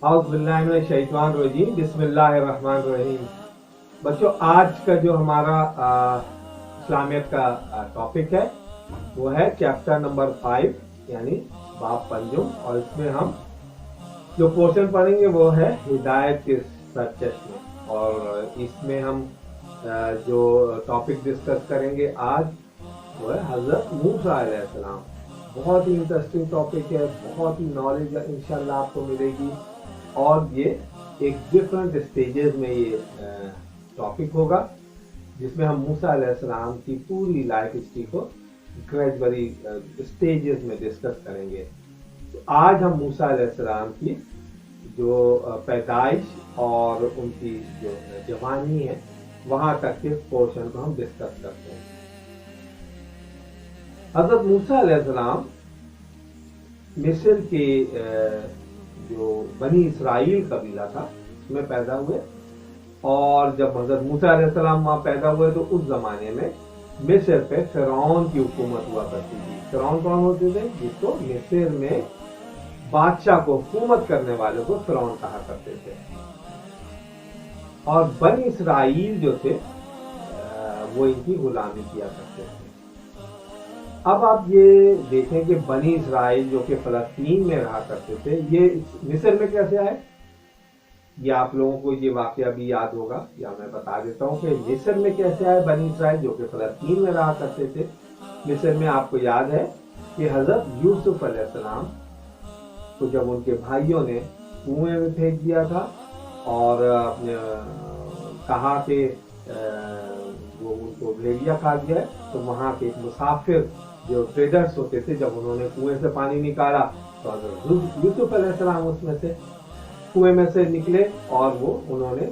औज़ुबिल्लाहिमिनश्शैतानिर्रजीम बिस्मिल्लाहिर्रहमानिर्रहीम। बच्चों, आज का जो हमारा इस्लामियत का टॉपिक है वो है चैप्टर नंबर 5 यानी बाब पंजुम, और इसमें हम जो पोर्शन पढ़ेंगे वो है हिदायत के सरचश्मे। और इसमें हम जो टॉपिक डिस्कस करेंगे आज वो है हज़रत मूसा अलैहिस्सलाम। बहुत ही इंटरेस्टिंग टॉपिक है, बहुत ही नॉलेज इंशाल्लाह आपको मिलेगी। और ये एक डिफरेंट स्टेजेस में ये टॉपिक होगा जिसमें हम मूसा अलैहिस्सलाम की पूरी लाइफ हिस्ट्री को ग्रेजुअली स्टेजेस में डिस्कस करेंगे। तो आज हम मूसा अलैहिस्सलाम की जो पैदाइश और उनकी जो जवानी है वहां तक के पोर्शन को हम डिस्कस करते हैं। हज़रत मूसा अलैहिस्सलाम मिस्र के जो बनी इसराइल कबीला था उसमें पैदा हुए। और जब हज़रत मूसा अलैहिस्सलाम वहां पैदा हुए तो उस जमाने में मिस्र पे फिरौन की हुकूमत हुआ करती थी। फिरौन कौन होते थे? जिसको मिस्र में बादशाह को हुकूमत करने वाले को फिरौन कहा करते थे। और बनी इसराइल जो थे वो इनकी गुलामी किया करते थे। अब आप ये देखें कि बनी इसराइल जो कि फलस्तीन में रहा करते थे ये मिस्र में कैसे आए। ये आप लोगों को ये वाकया भी याद होगा, या मैं बता देता हूँ कि मिस्र में कैसे आए बनी इसराइल जो कि फलस्तीन में रहा करते थे। मिस्र में आपको याद है कि हजरत यूसुफ अलैहिस्सलाम को जब उनके भाइयों ने कुएं में फेंक दिया था और कहा कि वो उनको भेड़िया खा गया, तो वहां के मुसाफिर जो ट्रेडर्स होते थे जब उन्होंने कुएं से पानी निकाला तो यूसुफ अलैहिस्सलाम उसमें से कुएं में से निकले और वो उन्होंने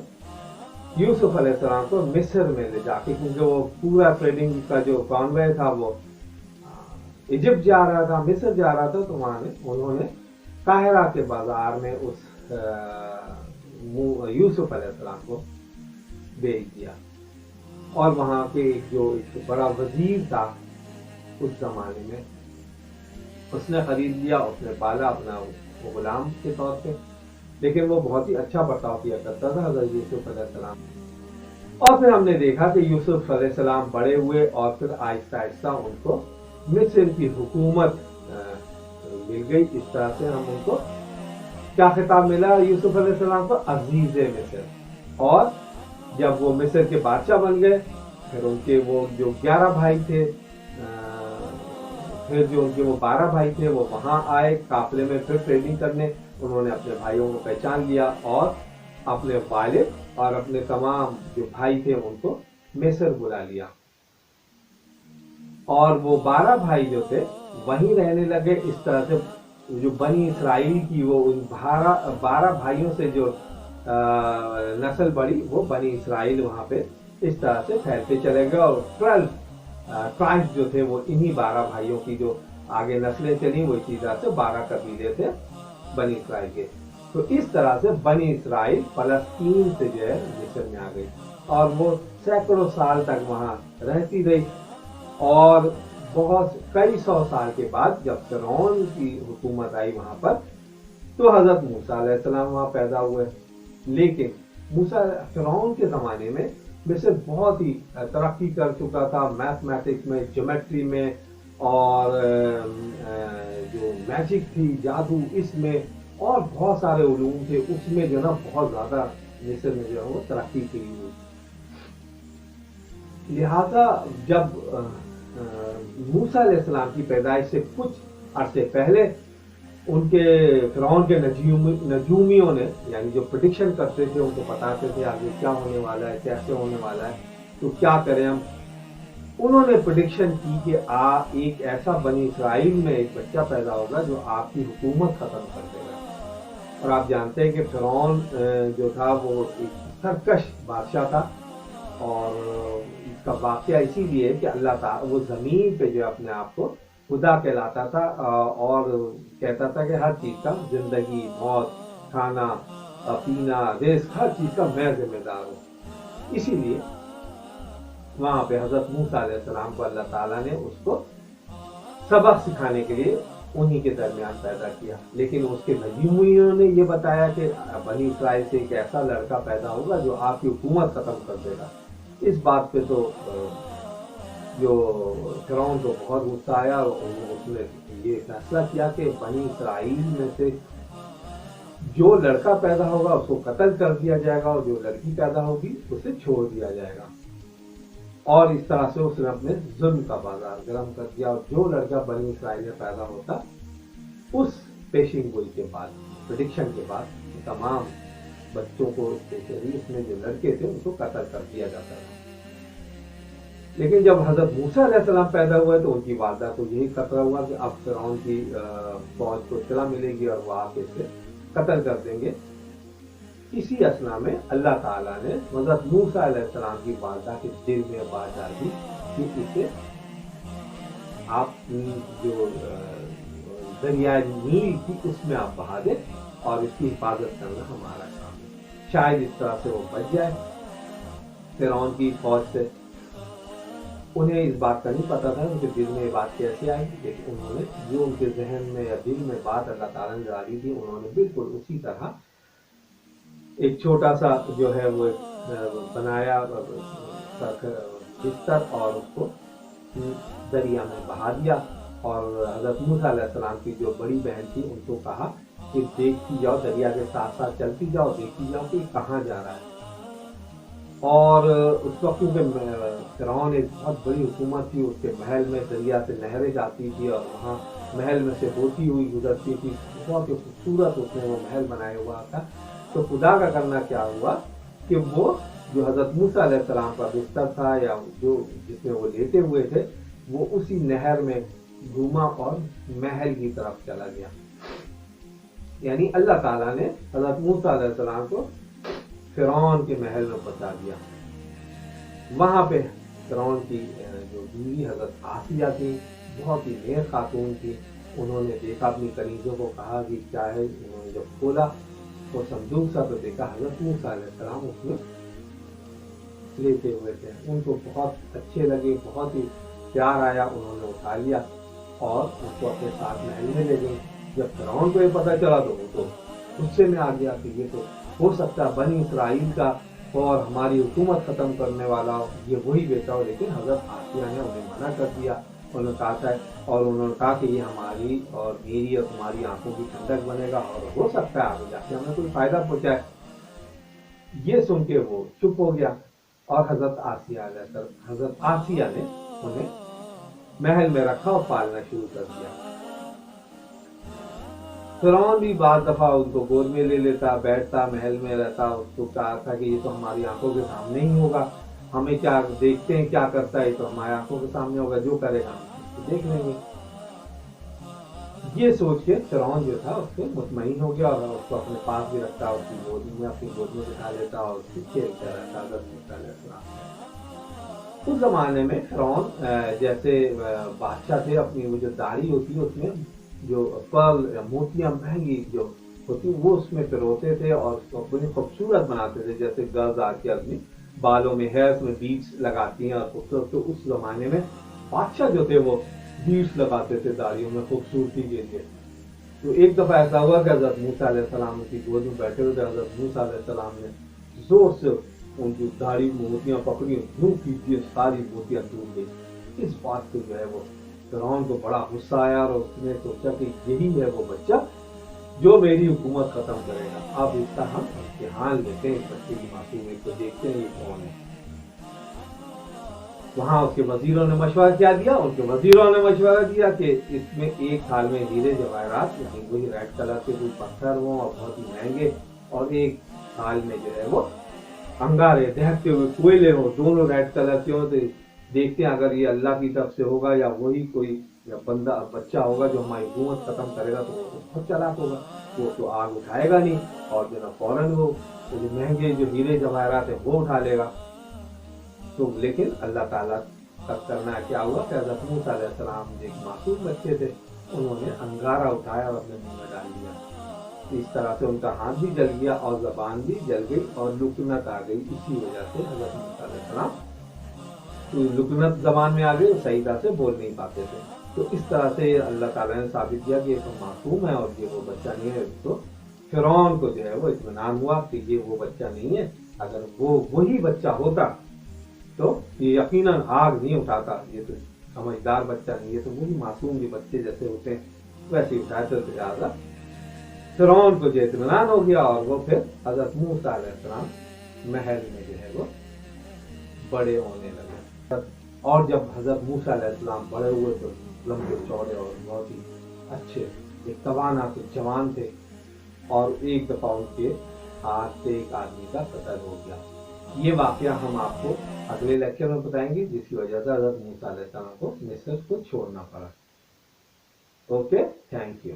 यूसुफ अलैहिस्सलाम को मिस्र में ले जाके, क्योंकि वो पूरा ट्रेडिंग का जो कॉन्वे था वो इजिप्ट जा रहा था, मिस्र जा रहा था, तो वहां उन्होंने काहिरा के बाजार में उस यूसुफ अलैहिस्सलाम को बेच दिया। और वहां के एक बड़ा वजीर था उस जमाने में, उसने खरीद लिया, उसने पाला अपना गुलाम के तौर पे। लेकिन वो बहुत ही अच्छा बर्ताव किया करता था हज़रत यूसुफ अलैहिस्सलाम। और फिर हमने देखा कि यूसुफ अलैहिस्सलाम बड़े हुए और फिर आहिस्ता आहिस्ता उनको मिस्र की हुकूमत मिल गई। इस तरह से हम उनको क्या खिताब मिला यूसुफ अलैहिस्सलाम को? अजीज मिस्र। और जब वो मिस्र के बादशाह बन गए फिर उनके वो जो 11 भाई थे, फिर जो उनके वो 12 भाई थे वो वहां आए काफिले में फिर ट्रेडिंग करने। उन्होंने अपने भाइयों को पहचान लिया और अपने वालिद और अपने तमाम जो भाई थे उनको मिस्र बुला लिया। और वो 12 भाई जो थे वहीं रहने लगे। इस तरह से जो बनी इसराइल की वो उन 12 भाइयों से जो नस्ल बढ़ी वो बनी इसराइल वहां पे इस तरह से फैलते चले गए। और 12 ट्राइब्स जो थे वो इन्हीं 12 भाइयों की जो आगे नस्लें चली वो इसी तरह से 12 कबीले थे बनी इसराइल के। तो इस तरह से बनी इसराइल फलस्तीन से जो है मिस्र में आ गई और वो सैकड़ों साल तक वहां रहती रही। और कई सौ साल के बाद जब फिरौन की हुकूमत आई वहां पर तो हजरत मूसा अलैहिस्सलाम वहां पैदा हुए। लेकिन मूसा फिरौन के जमाने में मिस्र बहुत ही तरक्की कर चुका था मैथमेटिक्स में, ज्योमेट्री में, और जो मैजिक थी, जादू, इसमें और बहुत सारे उलूम थे उसमें जो ना बहुत ज्यादा मिस्र में जो है वो तरक्की की हुई। लिहाजा जब मूसा अलैहिस्सलाम की पैदाइश से कुछ अरसे पहले उनके फिरौन के नजूमियों ने, यानी जो प्रेडिक्शन करते थे, उनको बताते थे आगे क्या होने वाला है, कैसे होने वाला है, तो क्या करें हम। उन्होंने प्रेडिक्शन की कि एक ऐसा बनी इसराइल में एक बच्चा पैदा होगा जो आपकी हुकूमत खत्म कर देगा। और आप जानते हैं कि फिरौन जो था वो एक सरकश बादशाह था। और इसका वाकया इसीलिए कि अल्लाह ताला वो जमीन पे जो अपने आप को खुदा कहलाता था और कहता था कि हर चीज का, जिंदगी, मौत, खाना पीना, रिस्क, हर चीज का मैं जिम्मेदार हूँ। इसीलिए वहां पे हजरत मूसा अलैहिस्सलाम को अल्लाह ताला ने उसको सबक सिखाने के लिए उन्हीं के दरमियान पैदा किया। लेकिन उसके नबीयों ने ये बताया कि बनी इसराइल से एक ऐसा लड़का पैदा होगा जो आपकी हुकूमत खत्म कर देगा। इस बात पे तो जो फिरौन को बहुत गुस्सा आया और उसने ये फैसला किया कि बनी इसराइल में से जो लड़का पैदा होगा उसको कत्ल कर दिया जाएगा और जो लड़की पैदा होगी उसे छोड़ दिया जाएगा। और इस तरह से उसने अपने जुल्म का बाजार गर्म कर दिया। और जो लड़का बनी इसराइल में पैदा होता, उस पेशिंग गोई के बाद, प्रेडिक्शन के बाद, तमाम बच्चों को स्पेशली इसमें जो लड़के थे उनको कत्ल कर दिया जाता था। लेकिन जब हजरत मूसा अलैहिस्सलाम पैदा हुए तो उनकी वालदा को यही खतरा हुआ कि अब फिरौन की फौज को इत्तला मिलेगी और वो आके इसे कत्ल कर देंगे। इसी असना में अल्लाह ताला ने हजरत मूसा अलैहिस्सलाम की वालदा के दिल में बात डाली कि इसे आप जो दरिया नील थी उसमें आप बहा दें और इसकी हिफाजत करना हमारा काम है। शायद इस तरह से वो बच जाए फिरौन की फौज से। उन्हें इस बात का नहीं पता था उनके दिल में ये बात कैसे आई, लेकिन उन्होंने जो उनके जहन में या दिल में बात अल्लाह ताला ने डाली थी, उन्होंने बिल्कुल उसी तरह एक छोटा सा जो है वो बनाया बिस्तर और उसको दरिया में बहा दिया। और हजरत मूसा अलैहिस्सलाम की जो बड़ी बहन थी उनको कहा कि देखती जाओ, दरिया के साथ साथ चलती जाओ, देखती जाओ कि कहाँ जा रहा है। और उस वक्त क्योंकि फिरौन एक बहुत बड़ी हुकूमत थी, उसके महल में दरिया से नहरें जाती थी और वहाँ महल में से होती हुई गुजरती थी। बहुत ही खूबसूरत उसने वो महल बनाया हुआ था। तो खुदा का करना क्या हुआ कि वो जो हजरत मूसा अलैहिस्सलाम का बिस्तर था या जो जिसमें वो लेटे हुए थे, वो उसी नहर में घूमा और महल की तरफ चला गया। यानी अल्लाह ताला ने हजरत मूसा अलैहिस्सलाम को फिरौन के महल में पहुंचा दिया। वहां पे फिरौन की जो बीवी हजरत आसिया थी, बहुत ही नेक खातून थी। उन्होंने देखा, अपनी कनीजों को कहा कि क्या है। उन्होंने जब खोला तो संदूक सा तो देखा हजरत मूसा अलैहिस्सलाम उसमें लेटे हुए थे। उनको बहुत अच्छे लगे, बहुत ही प्यार आया। उन्होंने उठा लिया और उसको अपने साथ महल में ले गए। जब फिरौन को ये पता चला तो वो तो गुस्से में आ गया कि ये तो हो सकता है बनी इसराइल का और हमारी हुकूमत खत्म करने वाला हो, ये वही बेटा हो। लेकिन हजरत आसिया ने उन्हें मना कर दिया। उन्होंने कहा था और उन्होंने कहा कि ये हमारी और मेरी और तुम्हारी आंखों की ठंडक बनेगा और हो सकता है आगे जाके हमें कोई फायदा पहुंचाए। ये सुन के वो चुप हो गया और हजरत आसिया ने उन्हें महल में रखा और पालना शुरू कर दिया। फिरौन भी बाद दफा उनको गोद में ले लेता, बैठता, महल में रहता। उसको कहा था कि ये तो हमारी आंखों के सामने ही होगा, हमें क्या देखते हैं क्या करता है, तो हमारी आंखों के सामने होगा, जो करेगा हम देख लेंगे। ये सोच के फिरौन जो था उससे मुतमईन हो गया और उसको अपने पास भी रखता, उसकी गोद में अपनी गोद में बिठा लेता और उससे खेलता रहता। उस जमाने में फिरौन जैसे बादशाह थे, अपनी वो जो दाढ़ी होती है उसमें जो पर्ल मोतियां महंगी जो होती वो उसमें पिरोते थे और उसको बड़ी खूबसूरत बनाते थे। जैसे गर्ल्स आके अपनी बालों में हेयर्स में बीड्स लगाती हैं और खूबसूरत। तो उस जमाने में बादशाह जो थे वो बीड्स लगाते थे दाढ़ियों में खूबसूरती के लिए। तो एक दफा ऐसा हुआ कि हजरत मूसा अलैहिस्सलाम की गोद में बैठे हुए थे। हजरत मूसा अलैहिस्सलाम ने जोर से उनकी दाढ़ी मोतियां पकड़ी, यूं खींची, सारी मोतियां टूट गई। इस बात से जो है वो फिरौन को बड़ा गुस्सा आया और उसने सोचा कि यही है वो बच्चा जो मेरी हुकूमत खत्म करेगा। अब इसका हम इम्तिहान लेते हैं, इस बच्चे की मासूमियत को देखते हैं ये कौन है। वहां उसके वजीरों ने मशवरा क्या दिया? उनके वजीरों ने मशवरा दिया कि इसमें एक थाल में हीरे जवाहरात यानी वही रेड कलर के कोई पत्थर हो और बहुत ही महंगे, और एक थाल में जो है वो अंगारे दहकते हुए कोयले हो, दोनों रेड कलर के हो। तो देखते हैं अगर ये अल्लाह की तरफ से होगा या वही कोई या बंदा बच्चा होगा जो हमारी हुकूमत खत्म करेगा, तो वो बहुत चालाक होगा, वो तो आग उठाएगा नहीं और जो ना फौरन वो तो जो महंगे जो हीरे जवाहरात है वो उठा लेगा। तो लेकिन अल्लाह ताला तक करना क्या हुआ कि हज़रत मूसा अलैहिस्सलाम एक मासूम बच्चे थे, उन्होंने अंगारा उठाया और अपने मुंह में डाल दिया। इस तरह से उनका हाथ भी जल गया और जबान भी जल गई और लुकनत आ गई। इसी वजह से हज़रत मूसा अलैहिस्सलाम लुकनत जबान में आ गई, सही तरह से बोल नहीं पाते थे। तो इस तरह से अल्लाह ताला ने साबित किया कि ये तो मासूम है और ये वो बच्चा नहीं है। तो फिरौन को जो है वो इत्मीनान हुआ कि ये वो बच्चा नहीं है, अगर वो वही बच्चा होता तो ये यकीनन आग नहीं उठाता, ये तो समझदार बच्चा नहीं है, तो वही मासूम जो बच्चे जैसे होते हैं वैसे ही उठाए। तो लिहाजा फिरौन को जो इत्मीनान हो गया और वो फिर हजरत मूसा अलैहिस्सलाम महल में जो है वो बड़े होने लगे। और जब हजरत मूसा अलैहिस्सलाम बड़े हुए तो लंबे चौड़े और बहुत ही अच्छे, एक तवाना तो जवान थे, और एक दफा उनके हाथ से एक आदमी का कत्ल हो गया। ये वाकया हम आपको अगले लेक्चर में बताएंगे, जिसकी वजह से हजरत मूसा अलैहिस्सलाम को मिस्र को छोड़ना पड़ा। Okay, thank you.